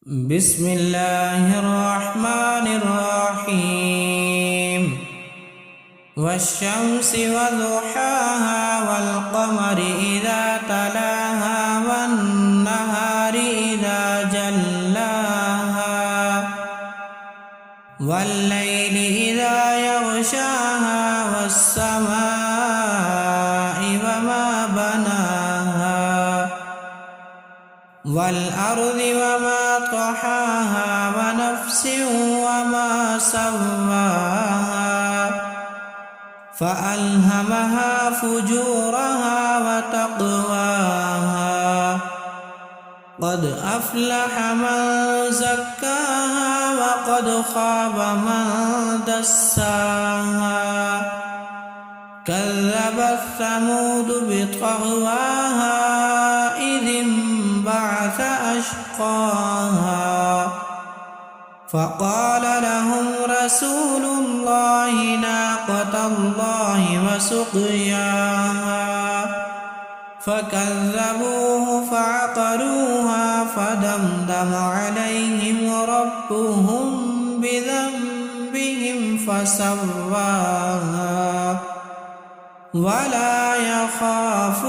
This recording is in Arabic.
بسم الله الرحمن الرحيم والشمس وضحاها والقمر إذا تلاها والنهار إذا جلاها والليل إذا يغشاها والسماء وما بناها والأرض وما طحاها ونفس وما سواها فألهمها فجورها وتقواها قد أفلح من زكاها وقد خاب من دساها كذبت ثمود بطغواها إذ انبعث أشقاها فقال لهم رسول الله ناقة الله وسقياها فكذبوه فعقروها فدمدم عليهم ربهم بذنبهم فسواها ولا يخاف